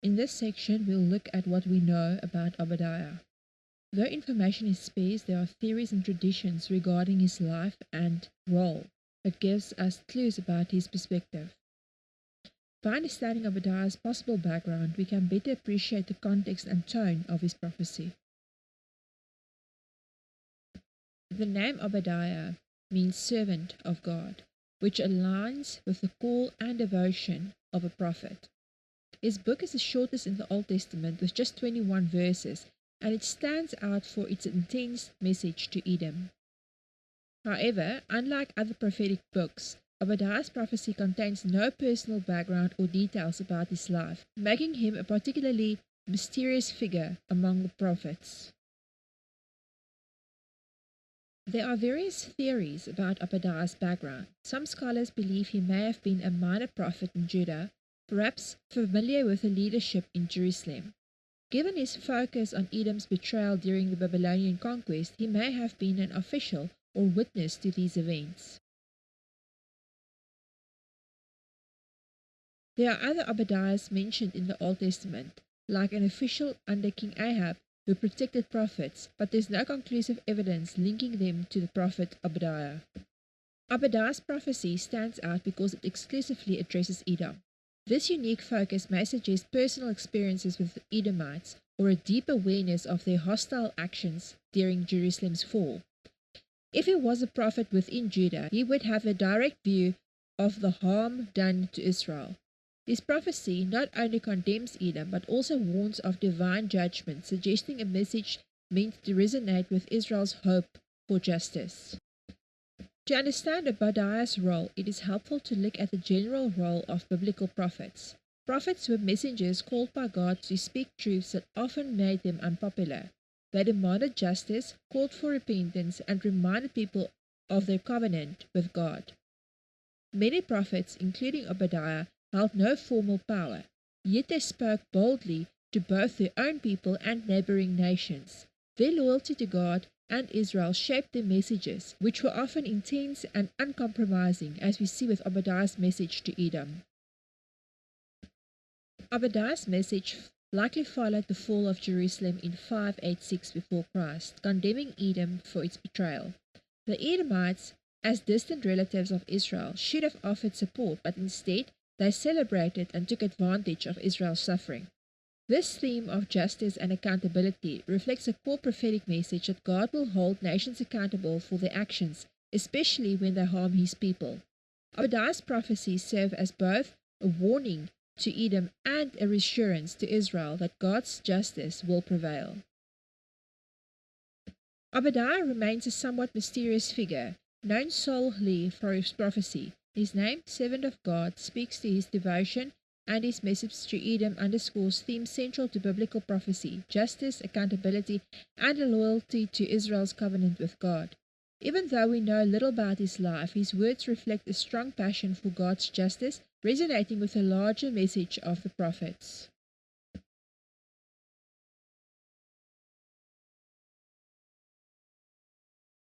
In this section, we'll look at what we know about Obadiah. Though information is sparse, there are theories and traditions regarding his life and role that gives us clues about his perspective. By understanding Obadiah's possible background, we can better appreciate the context and tone of his prophecy. The name Obadiah means servant of God, which aligns with the call and devotion of a prophet. His book is the shortest in the Old Testament with just 21 verses, and it stands out for its intense message to Edom. However, unlike other prophetic books, Obadiah's prophecy contains no personal background or details about his life, making him a particularly mysterious figure among the prophets. There are various theories about Obadiah's background. Some scholars believe he may have been a minor prophet in Judah, perhaps familiar with the leadership in Jerusalem. Given his focus on Edom's betrayal during the Babylonian conquest, he may have been an official or witness to these events. There are other Obadiahs mentioned in the Old Testament, like an official under King Ahab who protected prophets, but there's no conclusive evidence linking them to the prophet Obadiah. Obadiah's prophecy stands out because it exclusively addresses Edom. This unique focus may suggest personal experiences with the Edomites or a deep awareness of their hostile actions during Jerusalem's fall. If he was a prophet within Judah, he would have a direct view of the harm done to Israel. His prophecy not only condemns Edom but also warns of divine judgment, suggesting a message meant to resonate with Israel's hope for justice. To understand Obadiah's role, it is helpful to look at the general role of biblical prophets. Prophets were messengers called by God to speak truths that often made them unpopular. They demanded justice, called for repentance, and reminded people of their covenant with God. Many prophets, including Obadiah, held no formal power, yet they spoke boldly to both their own people and neighboring nations. Their loyalty to God and Israel shaped their messages, which were often intense and uncompromising, as we see with Obadiah's message to Edom. Obadiah's message likely followed the fall of Jerusalem in 586 before Christ, condemning Edom for its betrayal. The Edomites, as distant relatives of Israel, should have offered support, but instead they celebrated and took advantage of Israel's suffering. This theme of justice and accountability reflects a core prophetic message that God will hold nations accountable for their actions, especially when they harm his people. Obadiah's prophecies serve as both a warning to Edom and a reassurance to Israel that God's justice will prevail. Obadiah remains a somewhat mysterious figure, known solely for his prophecy. His name, Servant of God, speaks to his devotion, and his message to Edom underscores themes central to biblical prophecy: justice, accountability, and a loyalty to Israel's covenant with God. Even though we know little about his life, his words reflect a strong passion for God's justice, resonating with the larger message of the prophets.